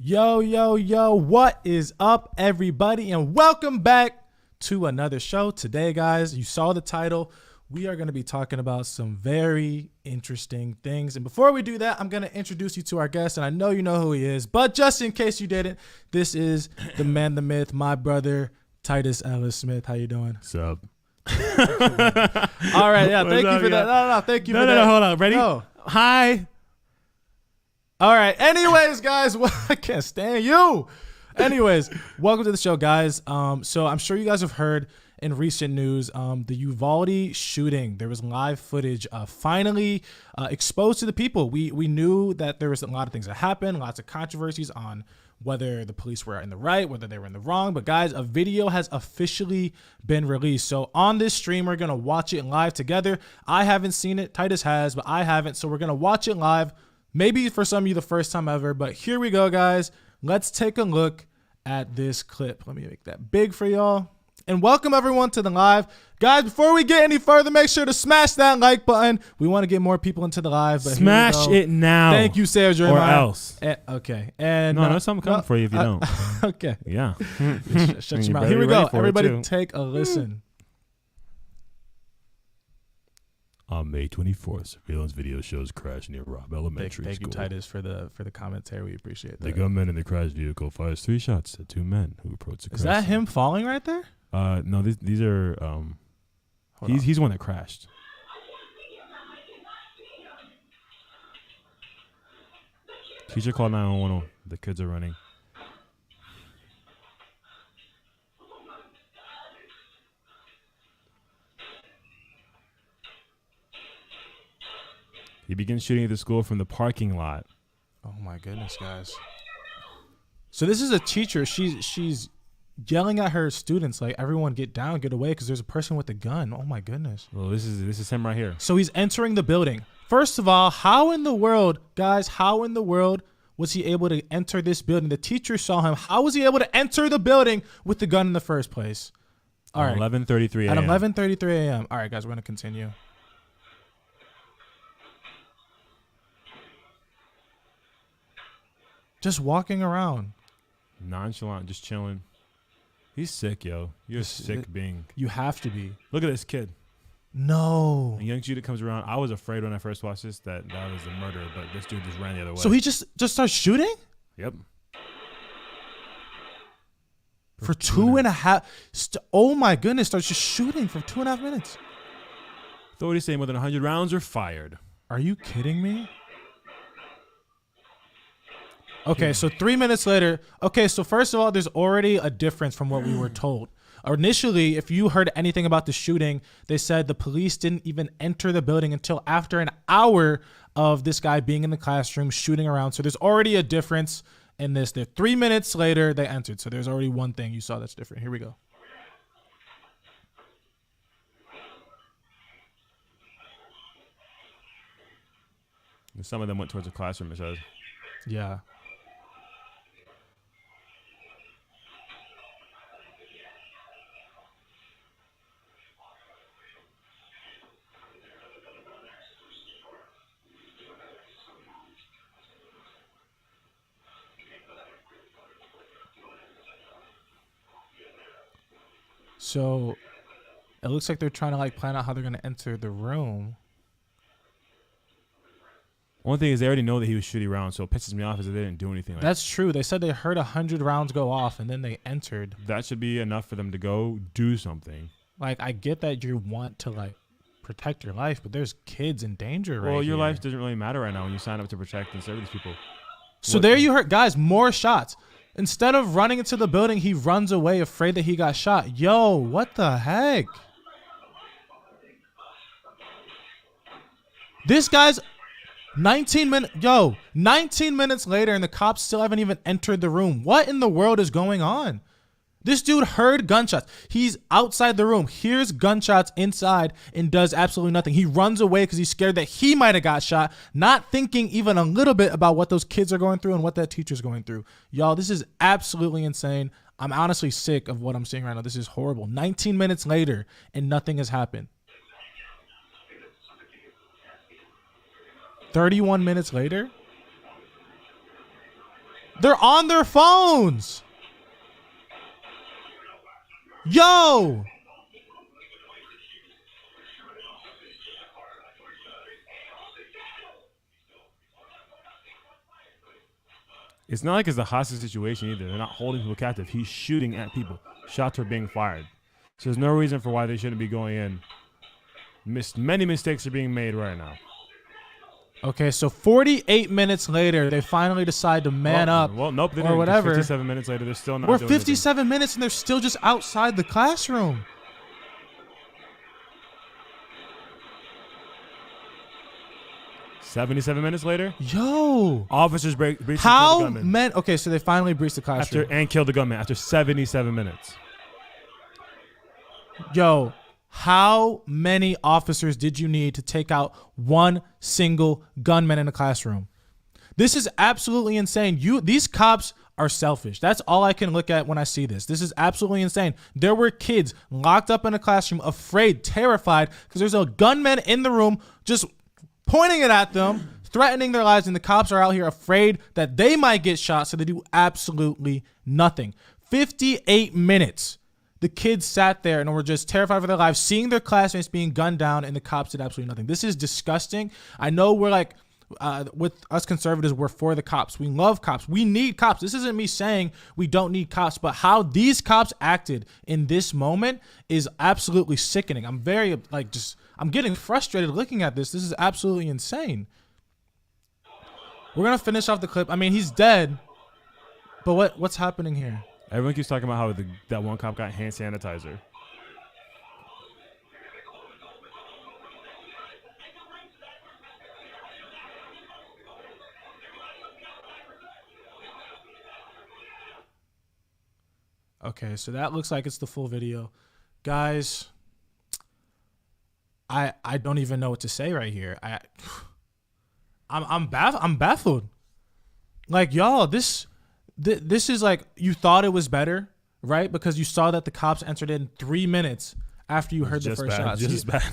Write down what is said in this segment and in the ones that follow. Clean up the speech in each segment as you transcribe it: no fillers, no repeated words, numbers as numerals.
Yo, what is up, everybody? And welcome back to another show. Today, guys, you saw the title. We are going to be talking about some very interesting things. And before we do that, I'm going to introduce you to our guest. And I know you know who he is, but just in case you didn't, this is the man, the myth, my brother, Titus Ellis Smith. How you doing? What's up? All right, yeah, thank you for that. No, thank you for that. No, hold on. Ready? No. Hi. All right. Anyways, guys, I can't stand you. Anyways, welcome to the show, guys. So I'm sure you guys have heard in recent news, the Uvalde shooting. There was live footage finally exposed to the people. We knew that there was a lot of things that happened, lots of controversies on whether the police were in the right, whether they were in the wrong. But guys, a video has officially been released. So on this stream, we're going to watch it live together. I haven't seen it. Titus has, but I haven't. So we're going to watch it live. Maybe for some of you the first time ever, but here we go, guys. Let's take a look at this clip. Let me make that big for y'all. And welcome everyone to the live. Guys, before we get any further, make sure to smash that like button. We want to get more people into the live. But smash it now. Thank you, Sergio. Or else. Okay. And no, something coming for you if you don't. Okay. Yeah. Shut your mouth. Here we go. Everybody take a listen. On May 24th, surveillance video shows crash near Robb Elementary Thank you, School. Titus, for the commentary. We appreciate that. The gunman in the crash vehicle fires 3 shots at 2 men who approached the crash. Is that him falling right there? No, these are he's the one that crashed. Teacher called 911. The kids are running. He begins shooting at the school from the parking lot. Oh my goodness, guys. So this is a teacher. She's yelling at her students like, everyone get down, get away, because there's a person with a gun. Oh my goodness. Well, this is him right here. So he's entering the building. First of all, how in the world, guys, how in the world was he able to enter this building? The teacher saw him. How was he able to enter the building with the gun in the first place? All right. 11:33 a.m. At 11:33 a.m. All right, guys, we're going to continue. Just walking around. Nonchalant, just chilling. He's sick, yo. You're a sick being. You have to be. Look at this kid. No. A young Judah comes around. I was afraid when I first watched this that was a murder, but this dude just ran the other way. So he just starts shooting? Yep. For 2.5. Oh my goodness, starts just shooting for 2.5 minutes. Authorities say more than 100 rounds are fired. Are you kidding me? Okay, so 3 minutes later. Okay, so first of all, there's already a difference from what we were told. Initially, if you heard anything about the shooting, they said the police didn't even enter the building until after an hour of this guy being in the classroom shooting around. So there's already a difference in this. They're 3 minutes later, they entered. So there's already one thing you saw that's different. Here we go. And some of them went towards the classroom, it says. Yeah. So it looks like they're trying to like plan out how they're going to enter the room. One thing is they already know that he was shooting around, so it pisses me off is that they didn't do anything. That's true. They said they heard 100 rounds go off and then they entered. That should be enough for them to go do something. Like, I get that you want to like protect your life, but there's kids in danger right Well, your here. life doesn't really matter right now when you sign up to protect and serve these people. So there you heard, guys, more shots. Instead of running into the building, he runs away afraid that he got shot. Yo, what the heck? This guy's 19 minutes later and the cops still haven't even entered the room. What in the world is going on? This dude heard gunshots. He's outside the room, hears gunshots inside, and does absolutely nothing. He runs away because he's scared that he might have got shot, not thinking even a little bit about what those kids are going through and what that teacher's going through. Y'all, this is absolutely insane. I'm honestly sick of what I'm seeing right now. This is horrible. 19 minutes later, and nothing has happened. 31 minutes later? They're on their phones. Yo. It's not like it's a hostage situation either. They're not holding people captive. He's shooting at people. Shots are being fired. So there's no reason for why they shouldn't be going in. Many mistakes are being made right now. Okay, so 48 minutes later, they finally decide to man up. Well, nope, they or didn't. whatever. 57 minutes later, they're still not We're doing 57 minutes and they're still just outside the classroom. $77 minutes later, Yo. officers breach the How gunman. many? Okay, so they finally breached the classroom. And killed the gunman after 77 minutes. Yo, how many officers did you need to take out one single gunman in a classroom? This is absolutely insane. These cops are selfish. That's all I can look at when I see this. This is absolutely insane. There were kids locked up in a classroom, afraid, terrified, because there's a gunman in the room just pointing it at them, threatening their lives, and the cops are out here afraid that they might get shot, so they do absolutely nothing. 58 minutes. The kids sat there and were just terrified for their lives, seeing their classmates being gunned down, and the cops did absolutely nothing. This is disgusting. I know we're like, with us conservatives, we're for the cops. We love cops. We need cops. This isn't me saying we don't need cops, but how these cops acted in this moment is absolutely sickening. I'm very, I'm getting frustrated looking at this. This is absolutely insane. We're going to finish off the clip. I mean, he's dead, but what's happening here? Everyone keeps talking about how that one cop got hand sanitizer. Okay, so that looks like it's the full video. Guys, I don't even know what to say right here. I'm baffled. Like, y'all, this is like, you thought it was better, right? Because you saw that the cops entered in 3 minutes after you heard the first shot.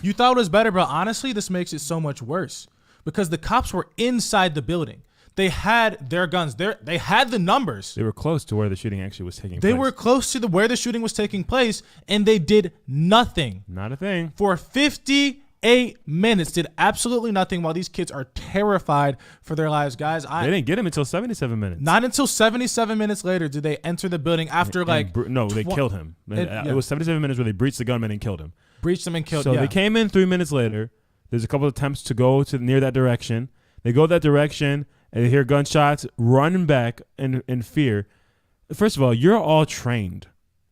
You thought it was better, but honestly, this makes it so much worse because the cops were inside the building. They had their guns. They had the numbers. They were close to where the shooting actually was taking place. They were close to where the shooting was taking place, and they did nothing. Not a thing. For 58 minutes, did absolutely nothing while these kids are terrified for their lives. Guys, they didn't get him until 77 minutes. Not until 77 minutes later did they enter the building after they killed him. It was 77 minutes where they breached the gunman and killed him. Breached him and killed him. So they came in 3 minutes later. There's a couple of attempts to go to near that direction. They go that direction. And they hear gunshots, running back in fear. First of all, you're all trained.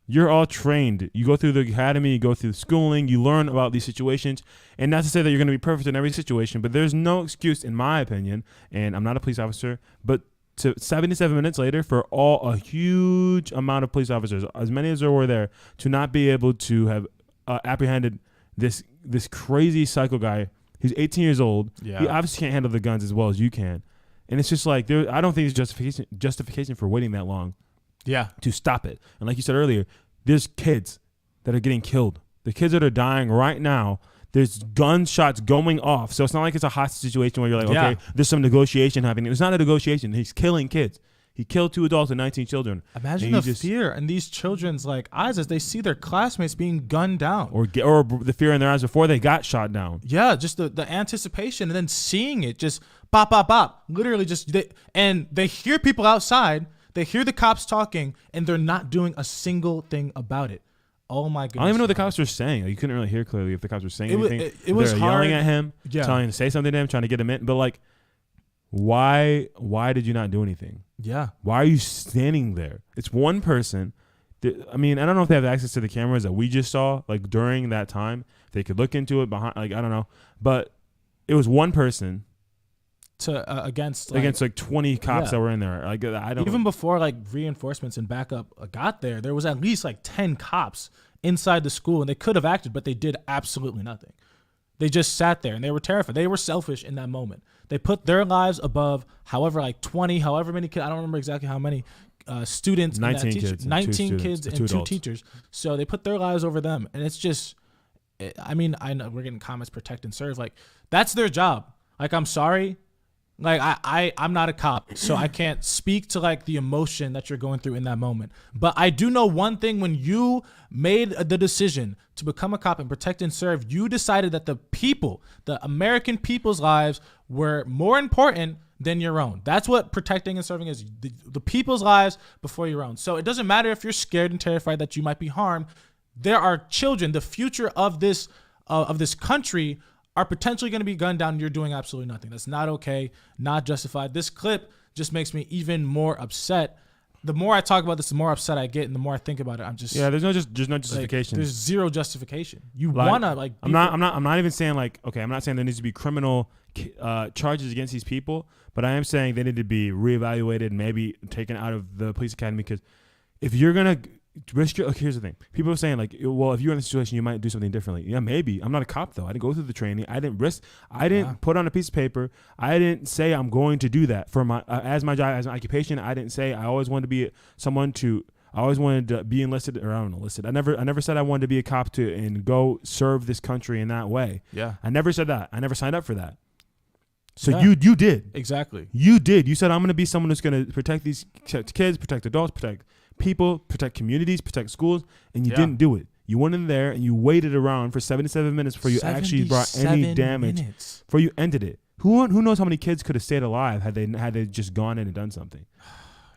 You're all trained. You go through the academy, you go through schooling, you learn about these situations. And not to say that you're going to be perfect in every situation, but there's no excuse, in my opinion, and I'm not a police officer, but to 77 minutes later, for a huge amount of police officers, as many as there were there, to not be able to have apprehended this crazy psycho guy. He's 18 years old. Yeah. He obviously can't handle the guns as well as you can. And it's just like, I don't think there's justification for waiting that long to stop it. And like you said earlier, there's kids that are getting killed. The kids that are dying right now, there's gunshots going off. So it's not like it's a hostage situation where you're like, okay, there's some negotiation happening. It's not a negotiation. He's killing kids. He killed 2 adults and 19 children. Imagine the fear in these children's eyes as they see their classmates being gunned down. Or the fear in their eyes before they got shot down. Yeah, just the anticipation and then seeing it just bop, bop, bop. Literally they hear people outside. They hear the cops talking and they're not doing a single thing about it. Oh my goodness. I don't even know what the cops were saying. You couldn't really hear clearly if the cops were saying anything. It was hard. Yelling at him, telling him to say something to him, trying to get him in. But why did you not do anything? Yeah. Why are you standing there? It's one person. I mean, I don't know if they have access to the cameras that we just saw, during that time. They could look into it behind, I don't know. But it was one person against 20 cops that were in there. I don't even before reinforcements and backup got there. There was at least 10 cops inside the school, and they could have acted, but they did absolutely nothing. They just sat there and they were terrified. They were selfish in that moment. They put their lives above however many kids. I don't remember exactly how many students. 19 kids. 19 kids and 2 teachers. So they put their lives over them, and it's just. I mean, I know we're getting comments, protect and serve. That's their job. I'm sorry. Like I'm not a cop, so I can't speak to like the emotion that you're going through in that moment. But I do know one thing: when you made the decision to become a cop and protect and serve, you decided that the people, the American people's lives, were more important than your own. That's what protecting and serving is: the people's lives before your own. So it doesn't matter if you're scared and terrified that you might be harmed. There are children. The future of this country are potentially going to be gunned down, and you're doing absolutely nothing. That's not okay, not justified. This clip just makes me even more upset. The more I talk about this, the more upset I get, and the more I think about it, I'm just there's no justification. There's zero justification. You like, wanna like. I'm not even saying like, okay, I'm not saying there needs to be criminal charges against these people, but I am saying they need to be reevaluated, maybe taken out of the police academy, because if you're gonna risk your, here's the thing. People are saying like, well, if you're in the situation, you might do something differently. Yeah, maybe. I'm not a cop though. I didn't go through the training. I didn't risk. I didn't put on a piece of paper. I didn't say I'm going to do that for my as my job, as my occupation. I didn't say I always wanted to be someone to. I always wanted to be enlisted, or I don't know, enlisted. I never said I wanted to be a cop and go serve this country in that way. Yeah. I never said that. I never signed up for that. So you did. Exactly. You did. You said I'm going to be someone who's going to protect these kids, protect adults, protect people, protect communities, protect schools, and you didn't do it. You went in there and you waited around for 77 minutes before you actually brought any damage. Before you ended it. Who knows how many kids could have stayed alive had they just gone in and done something?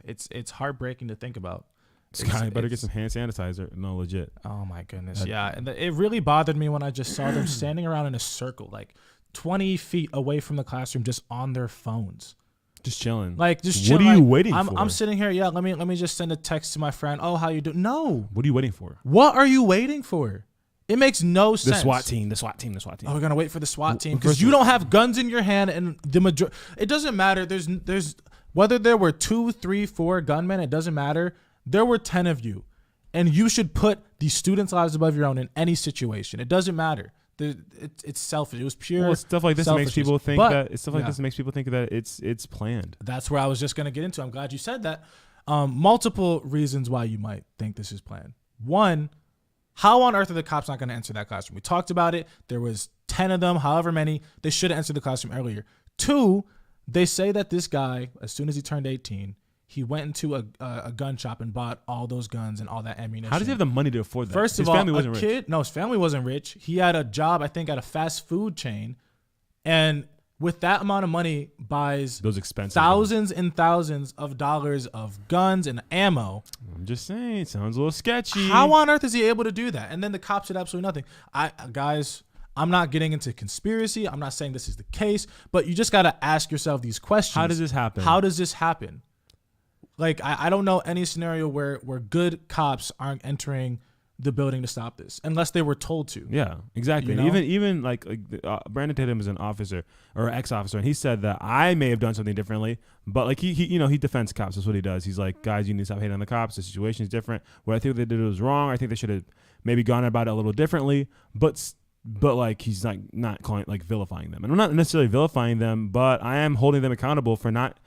It's heartbreaking to think about. Sky, better get some hand sanitizer. No, legit. Oh my goodness. Yeah, and it really bothered me when I just saw them standing around in a circle, like 20 feet away from the classroom, just on their phones. Just chilling. Like, just chilling. What are you waiting for? I'm sitting here. Yeah, let me just send a text to my friend. Oh, how you doing? No. What are you waiting for? What are you waiting for? It makes no sense. The SWAT team. Oh, we're gonna wait for the SWAT team because you don't have guns in your hand, and the majority. It doesn't matter. There's whether there were 2, 3, 4 gunmen. It doesn't matter. There were 10 of you, and you should put the students' lives above your own in any situation. It doesn't matter. It's selfish. It was pure. Well, stuff like this makes people think that it's planned. That's where I was just gonna get into. I'm glad you said that. Multiple reasons why you might think this is planned. One, how on earth are the cops not going to enter that classroom? We talked about it. There was 10 of them, however many. They should have entered the classroom earlier. Two, they say that this guy, as soon as he turned 18, he went into a gun shop and bought all those guns and all that ammunition. How does he have the money to afford that? First of all, his family wasn't rich. He had a job, I think, at a fast food chain. And with that amount of money, buys those expensive thousands and thousands of dollars of guns and ammo. I'm just saying, it sounds a little sketchy. How on earth is he able to do that? And then the cops did absolutely nothing. Guys, I'm not getting into conspiracy. I'm not saying this is the case, but you just got to ask yourself these questions. How does this happen? Like, I don't know any scenario where good cops aren't entering the building to stop this unless they were told to. Yeah, exactly. You know? Even like Brandon Tatum is an officer or ex-officer, and he said that I may have done something differently, but like he defends cops. That's what he does. He's like, guys, you need to stop hating on the cops. The situation is different. What I think they did was wrong. I think they should have maybe gone about it a little differently, but like he's not calling like vilifying them. And I'm not necessarily vilifying them, but I am holding them accountable for not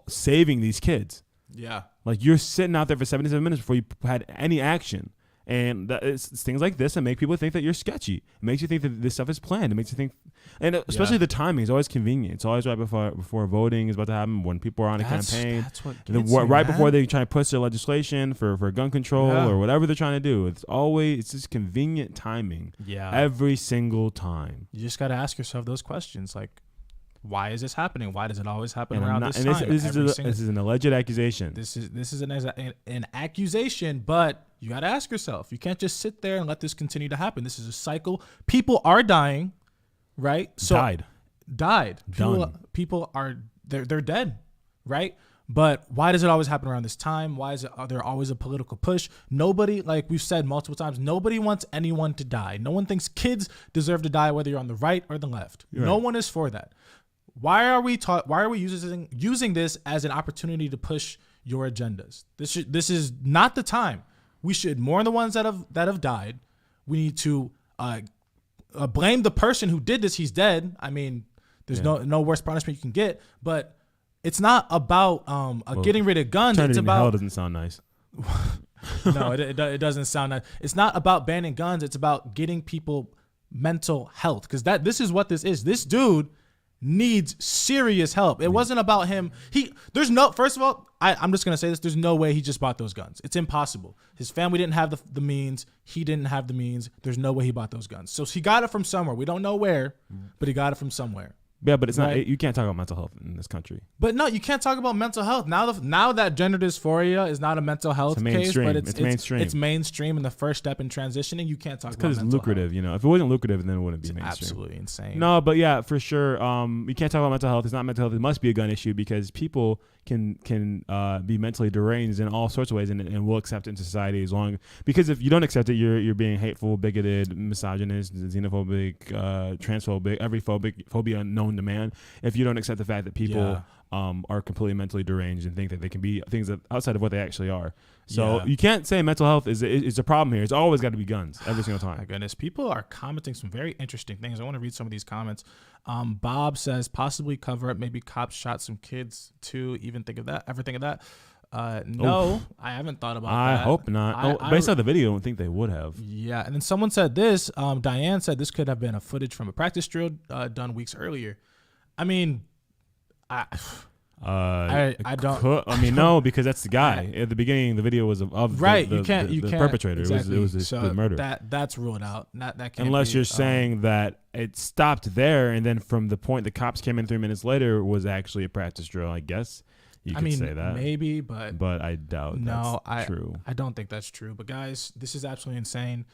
saving these kids. Yeah. Like, you're sitting out there for 77 minutes before you had any action. And it's things like this that make people think that you're sketchy. It makes you think that this stuff is planned. It makes you think, and especially the timing is always convenient. It's always right before voting is about to happen, when people are on a campaign. That's what right before they try to push their legislation for gun control or whatever they're trying to do. It's just convenient timing. Yeah. Every single time. You just got to ask yourself those questions, like, why is this happening? Why does it always happen around this time? This is an alleged accusation. This is an accusation, but you got to ask yourself. You can't just sit there and let this continue to happen. This is a cycle. People are dying, right? Died. People are they're dead, right? But why does it always happen around this time? Why is there always a political push? Nobody, like we've said multiple times, nobody wants anyone to die. No one thinks kids deserve to die, whether you're on the right or the left. Right. No one is for that. Why are we using this as an opportunity to push your agendas? This is not the time. We should mourn the ones that have died. We need to blame the person who did this. He's dead. I mean, there's no worse punishment you can get. But it's not about getting rid of guns. It's about hell doesn't sound nice. No, it doesn't sound nice. It's not about banning guns. It's about getting people mental health, because this is what this is. This dude needs serious help. It wasn't about him. First of all, I'm just going to say this. There's no way he just bought those guns. It's impossible. His family didn't have the means. He didn't have the means. There's no way he bought those guns. So he got it from somewhere. We don't know where, but he got it from somewhere. Yeah, but it's Right. not. You can't talk about mental health in this country. But no, you can't talk about mental health. Now that gender dysphoria is not a mental health case, mainstream. but It's mainstream. It's mainstream and the first step in transitioning. You can't talk about Because it's mental lucrative, health. you know. If it wasn't lucrative, then it wouldn't be It's mainstream. absolutely insane. No, but yeah, for sure. You can't talk about mental health. It's not mental health. It must be a gun issue because people can be mentally deranged in all sorts of ways, and will accept it in society as long because if you don't accept it, you're being hateful, bigoted, misogynist, xenophobic, transphobic, every phobia known to man. If you don't accept the fact that people are completely mentally deranged and think that they can be things that outside of what they actually are. So you can't say mental health is a problem here. It's always got to be guns every single time. My goodness, people are commenting some very interesting things. I want to read some of these comments. Bob says possibly cover up. Maybe cops shot some kids too. Even think of that? Ever think of that? No, Oof. I haven't thought about I that. hope not. Based on the video, I don't think they would have. Yeah, and then someone said this. Diane said this could have been a footage from a practice drill done weeks earlier. I mean, I don't. No, because that's the guy. At the beginning, the video was of right. the, you can't. the perpetrator. Exactly. It was the murder. That's ruled out. That can't Unless be, you're saying that it stopped there, and then from the point the cops came in 3 minutes later was actually a practice drill. I guess you could say that. Maybe, but I doubt that's true. I don't think that's true. But guys, this is absolutely insane.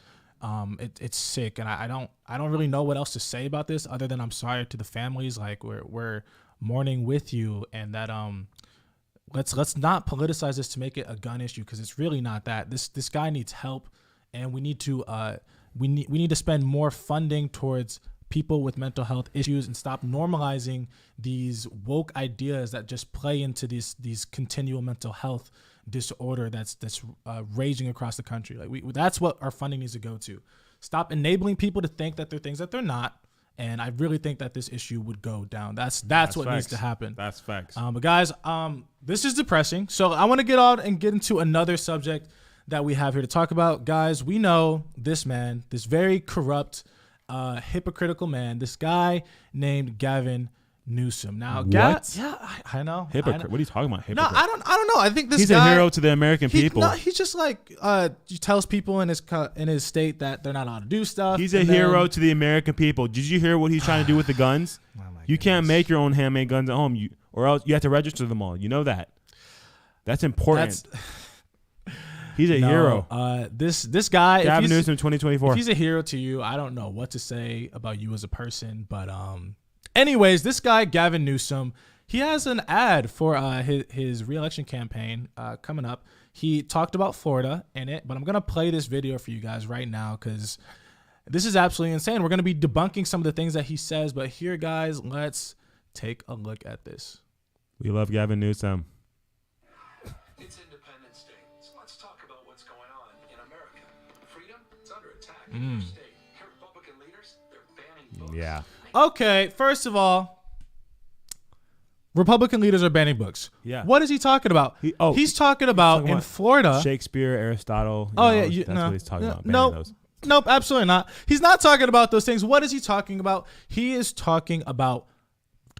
It's sick, and I don't really know what else to say about this other than I'm sorry to the families. Like we're mourning with you, and that let's not politicize this to make it a gun issue because it's really not that. This guy needs help, and we need to we need to spend more funding towards people with mental health issues and stop normalizing these woke ideas that just play into these continual mental health disorder that's raging across the country. Like that's what our funding needs to go to. Stop enabling people to think that they're things that they're not. And I really think that this issue would go down. That's what facts. needs to happen. That's facts. But guys, this is depressing. So I want to get on and get into another subject that we have here to talk about. Guys, we know this man, this very corrupt, hypocritical man, this guy named Gavin Newsom. Now, I know. Hypocrite. What are you talking about? Hypocrite. No, I don't know. I think this He's guy, a hero to the American people. No, he's just like he tells people in his state that they're not allowed to do stuff. He's a hero to the American people. Did you hear what he's trying to do with the guns? You can't make your own handmade guns at home, or else you have to register them all. You know that. That's important. He's a hero. This guy, Gavin Newsom, 2024. If he's a hero to you, I don't know what to say about you as a person, but anyways, this guy, Gavin Newsom, he has an ad for his re-election campaign coming up. He talked about Florida in it, but I'm going to play this video for you guys right now because this is absolutely insane. We're going to be debunking some of the things that he says, but here, guys, let's take a look at this. We love Gavin Newsom. It's Independence Day, so let's talk about what's going on in America. Freedom, it's under attack in your state. Republican leaders, they're banning books. Yeah. Okay, first of all, Republican leaders are banning books. Yeah. What is he talking about? He's talking about in Florida. Shakespeare, Aristotle. That's what he's talking about. Nope, absolutely not. He's not talking about those things. What is he talking about? He is talking about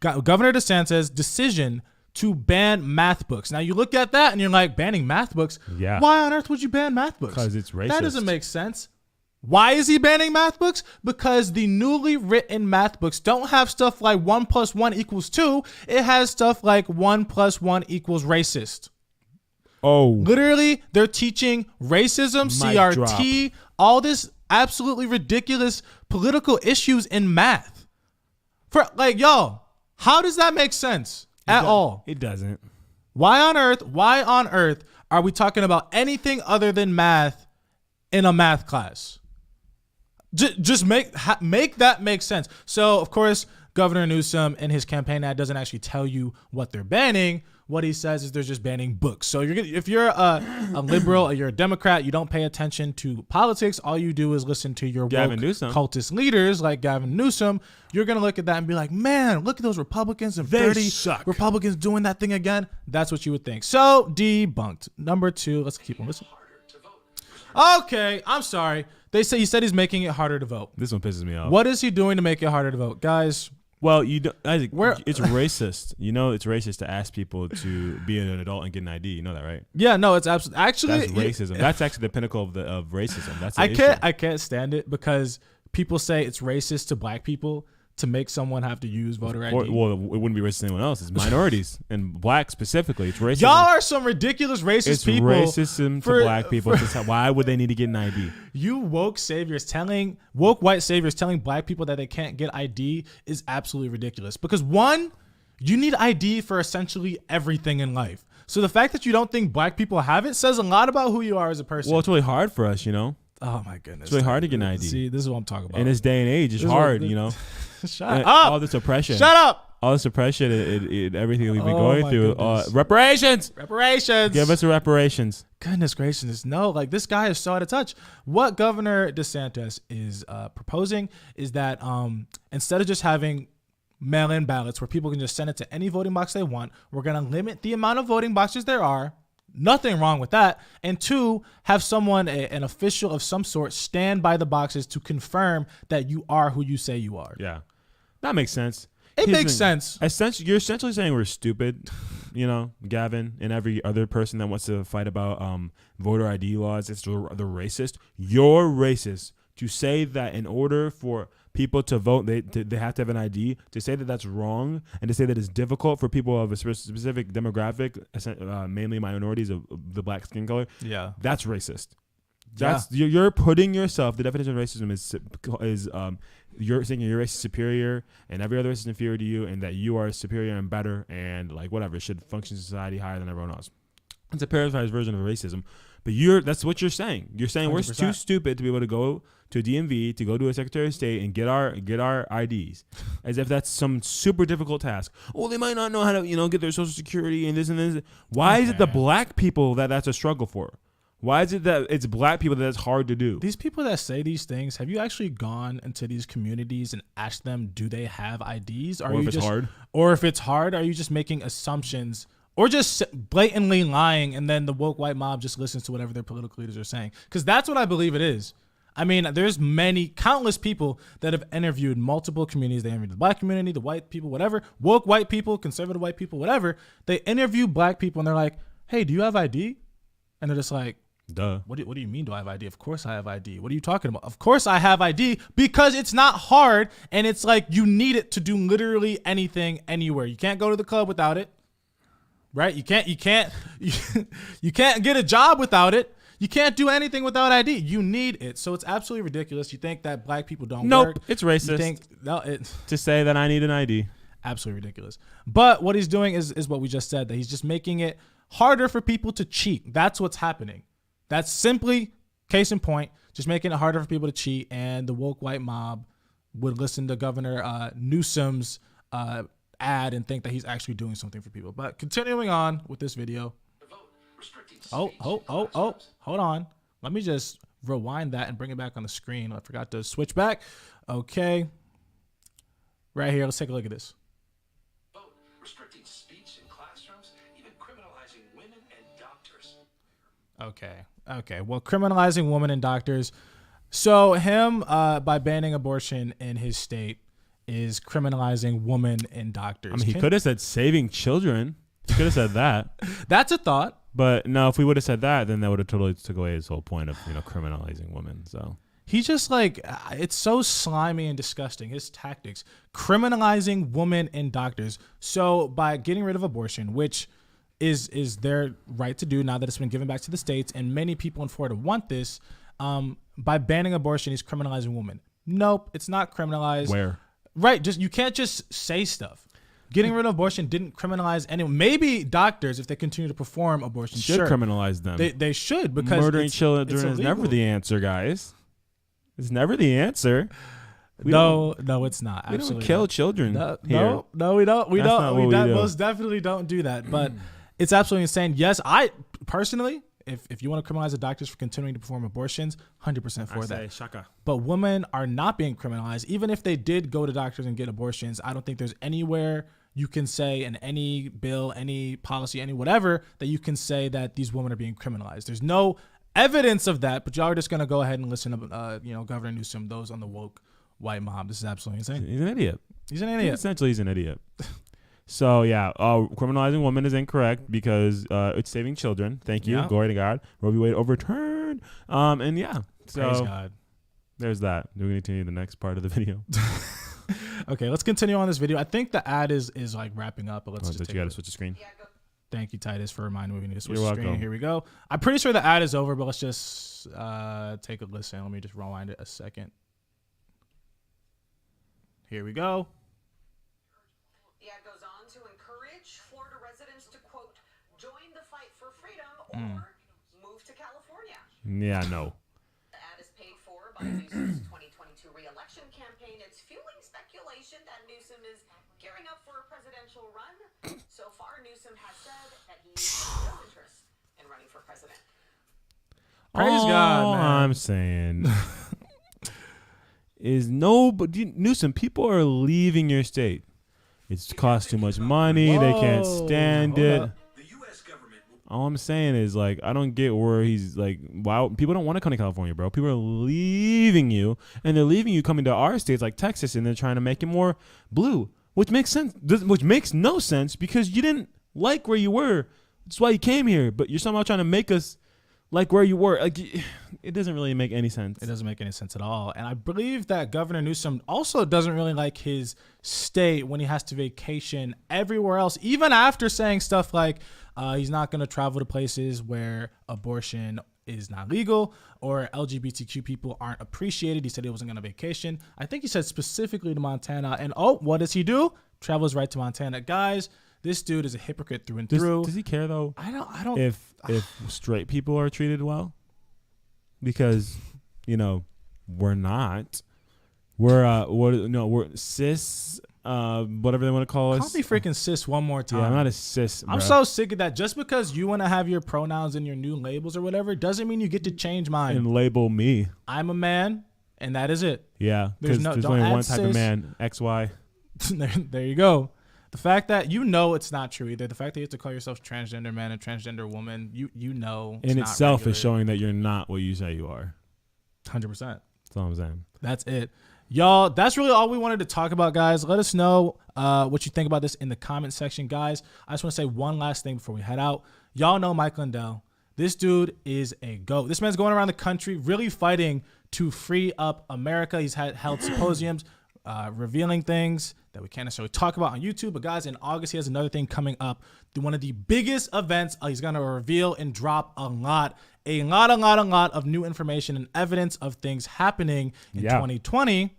Governor DeSantis' decision to ban math books. Now you look at that and you're like, banning math books? Yeah. Why on earth would you ban math books? Because it's racist. That doesn't make sense. Why is he banning math books? Because the newly written math books don't have stuff like 1 + 1 = 2. It has stuff like 1 + 1 = racist. Oh. Literally, they're teaching racism, Mic CRT, all this absolutely ridiculous political issues in math. For like, yo, how does that make sense at all? It doesn't. Why on earth are we talking about anything other than math in a math class? Just make that make sense. So, of course, Governor Newsom in his campaign ad doesn't actually tell you what they're banning. What he says is they're just banning books. So if you're a liberal or you're a Democrat, you don't pay attention to politics. All you do is listen to your woke cultist leaders like Gavin Newsom. You're going to look at that and be like, man, look at those Republicans and dirty Republicans doing that thing again. That's what you would think. So debunked. Number 2, let's keep on listening. Okay, I'm sorry. He said he's making it harder to vote. This one pisses me off. What is he doing to make it harder to vote? Guys, Well, you don't. Isaac, Where- it's racist. You know, it's racist to ask people to be an adult and get an ID. You know that, right? Yeah, no, it's absolutely actually That's racism. That's actually the pinnacle of racism. That's the I can't stand it because people say it's racist to black people to make someone have to use voter ID. Well, it wouldn't be racist to anyone else. It's minorities and black specifically. It's racism. Y'all are some ridiculous racist It's people. racism to black people. Why would they need to get an ID? You woke white saviors telling black people that they can't get ID is absolutely ridiculous. Because one, you need ID for essentially everything in life. So the fact that you don't think black people have it says a lot about who you are as a person. Well, it's really hard for us, you know. Oh my goodness. It's really hard to get an ID. See, this is what I'm talking about. In this day and age, it's hard, you know. Shut And up. all this oppression. Shut up. All this oppression, everything we've been Oh going my through. goodness. Reparations. Reparations. Give us the reparations. Goodness gracious, no, like this guy is so out of touch. What Governor DeSantis is proposing is that instead of just having mail-in ballots where people can just send it to any voting box they want, we're going to limit the amount of voting boxes there are. Nothing wrong with that. And two, have someone, an official of some sort, stand by the boxes to confirm that you are who you say you are. Yeah, that makes sense. It makes sense. You're essentially saying we're stupid, you know, Gavin, and every other person that wants to fight about voter ID laws. It's the racist. You're racist to say that in order for people to vote, they have to have an ID. To say that that's wrong, and to say that it's difficult for people of a specific demographic, mainly minorities of the black skin color. Yeah, that's racist. That's you're putting yourself. The definition of racism is you're saying your race is superior and every other race is inferior to you, and that you are superior and better and like whatever should function in society higher than everyone else. It's a paraphrased version of racism, but that's what you're saying. You're saying 100%. We're too stupid to be able to go to a DMV, to go to a Secretary of State and get our IDs, as if that's some super difficult task. Oh, they might not know how to get their Social Security and this and this. Why is it the black people that's a struggle for? Why is it that it's black people that's hard to do? These people that say these things, have you actually gone into these communities and asked them, do they have IDs? Or if it's hard? Or if it's hard, are you just making assumptions or just blatantly lying, and then the woke white mob just listens to whatever their political leaders are saying? Because that's what I believe it is. I mean, there's countless people that have interviewed multiple communities. They interviewed the black community, the white people, whatever, woke white people, conservative white people, whatever. They interview black people and they're like, hey, do you have ID? And they're just like, duh. What do you mean, do I have ID? Of course I have ID. What are you talking about? Of course I have ID, because it's not hard, and it's like you need it to do literally anything anywhere. You can't go to the club without it, right? You can't get a job without it. You can't do anything without ID. You need it. So it's absolutely ridiculous. You think that black people don't work. Nope, it's racist. To say that I need an ID. Absolutely ridiculous. But what he's doing is what we just said, that he's just making it harder for people to cheat. That's what's happening. That's simply, case in point, just making it harder for people to cheat, and the woke white mob would listen to Governor Newsom's ad and think that he's actually doing something for people. But continuing on with this video. Hold on. Let me just rewind that and bring it back on the screen. I forgot to switch back. Okay. Right here, let's take a look at this. Restricting speech in classrooms, even criminalizing women and doctors. Okay. Well, criminalizing women and doctors. So him, by banning abortion in his state, is criminalizing women and doctors. I mean, he could have said saving children. He could have said that. That's a thought. But no, if we would have said that, then that would have totally took away his whole point of criminalizing women. So he just it's so slimy and disgusting. His tactics, criminalizing women and doctors. So by getting rid of abortion, which is their right to do now that it's been given back to the states, and many people in Florida want this, by banning abortion, he's criminalizing women. Nope, it's not criminalized. Where? Right, you can't just say stuff. Getting rid of abortion didn't criminalize anyone. Maybe doctors, if they continue to perform abortion, should criminalize them. They should, because murdering children is never the answer, guys. It's never the answer. No, it's not. We don't kill children. No, we don't. We most definitely don't do that. But it's absolutely insane. Yes, I personally, if you want to criminalize the doctors for continuing to perform abortions, 100% for that. Shaka. But women are not being criminalized. Even if they did go to doctors and get abortions, I don't think there's anywhere you can say in any bill, any policy, any whatever, that you can say that these women are being criminalized. There's no evidence of that, but y'all are just going to go ahead and listen to, Governor Newsom, those on the woke white mob. This is absolutely insane. He's an idiot. He's an idiot. Essentially, he's an idiot. So yeah, criminalizing women is incorrect because it's saving children. Thank you, glory to God. Roe v. Wade overturned. And yeah, so Praise God. There's that. We're gonna continue the next part of the video. Okay, let's continue on this video. I think the ad is like wrapping up, but let's just you gotta switch the screen. Thank you, Titus, for reminding me we need to switch You're the screen. welcome. Here we go. I'm pretty sure the ad is over, but let's just take a listen. Let me just rewind it a second. Here we go. The ad goes on to encourage Florida residents to, quote, join the fight for freedom or move to California. Yeah, no. The ad is paid for by Newsom's 2022 re-election campaign. It's fueling speculation that Newsom is gearing up for a presidential run. So far, Newsom has said that he has no interest in running for president. Praise God, man. I'm saying is Newsom, people are leaving your state. It's cost too much money. They can't stand Hold it. up. The U.S. government will All I'm saying is, like, I don't get where he's like, wow, people don't want to come to California, bro. People are leaving you, and they're leaving you coming to our states like Texas, and they're trying to make it more blue, which makes sense, which makes no sense because you didn't like where you were. That's why you came here, but you're somehow trying to make us like where you were. Like, it doesn't really make any sense. It doesn't make any sense at all. And I believe that Governor Newsom also doesn't really like his state when he has to vacation everywhere else, even after saying stuff like he's not going to travel to places where abortion is not legal or LGBTQ people aren't appreciated. He said he wasn't going to vacation. I think he said specifically to Montana. And what does he do? Travels right to Montana. Guys, this dude is a hypocrite through and through. Does he care though? I don't. If straight people are treated well, because we're not. We're cis, whatever they want to call us. Call me freaking cis one more time. Yeah, I'm not a cis. I'm bruh. so sick of that. Just because you want to have your pronouns in your new labels or whatever doesn't mean you get to change mine. And label me. I'm a man, and that is it. Yeah, There's because there's don't only add one type of cis. man. XY. There you go. The fact that it's not true either. The fact that you have to call yourself transgender man and transgender woman, you know, In not itself regular. is showing that you're not what you say you are. 100%. That's all I'm saying. That's it. Y'all, that's really all we wanted to talk about, guys. Let us know what you think about this in the comment section, guys. I just want to say one last thing before we head out. Y'all know Mike Lindell. This dude is a GOAT. This man's going around the country really fighting to free up America. He's held symposiums revealing things that we can't necessarily talk about on YouTube. But, guys, in August, he has another thing coming up. One of the biggest events. He's going to reveal and drop a lot of new information and evidence of things happening in 2020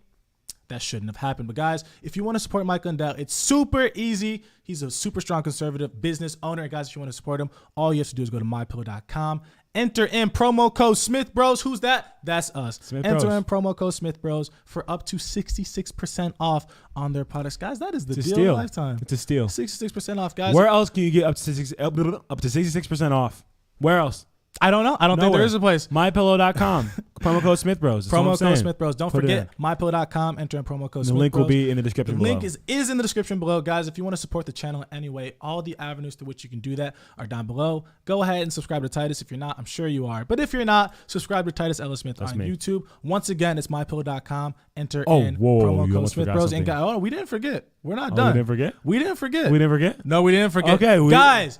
that shouldn't have happened. But guys, if you want to support Mike Lindell, it's super easy. He's a super strong conservative business owner. And guys, if you want to support him, all you have to do is go to mypillow.com. Enter in promo code Smith Bros. Who's that? That's us. Enter in promo code Smith Bros for up to 66% off on their products. Guys, that is the deal of a lifetime. It's a steal. 66% off, guys. Where else can you get up to 66% off? Where else? I don't know. I don't think there is a place. MyPillow.com. Promo code Smith Bros. Promo code Smith Bros. Don't forget mypillow.com. Enter in promo code Smith Bros. The link will be in the description below. The link is in the description below. Guys, if you want to support the channel in any way, all the avenues to which you can do that are down below. Go ahead and subscribe to Titus. If you're not, I'm sure you are. But if you're not, subscribe to Titus Ellis Smith on YouTube. Once again, it's mypillow.com. Enter in promo code Smith Bros. And we didn't forget. We're not done. We didn't forget? We didn't forget. We didn't forget? No, we didn't forget. Okay. Guys,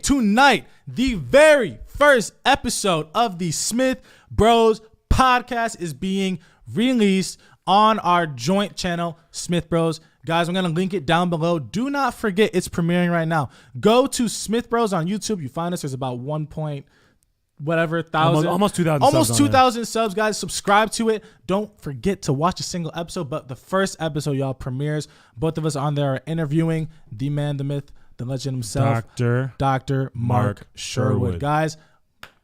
tonight, the very first episode of the Smith Bros podcast is being released on our joint channel, Smith Bros. Guys, I'm going to link it down below. Do not forget, it's premiering right now. Go to Smith Bros on YouTube. You find us. There's about 1,000. Almost 2,000 almost 2,000 subs, guys. Subscribe to it. Don't forget to watch a single episode, but the first episode, y'all, premieres. Both of us on there are interviewing the man, the myth, the legend himself, Dr. Mark Sherwood. Guys,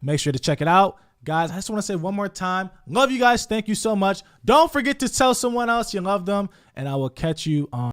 make sure to check it out. Guys, I just want to say one more time, love you guys. Thank you so much. Don't forget to tell someone else you love them, and I will catch you on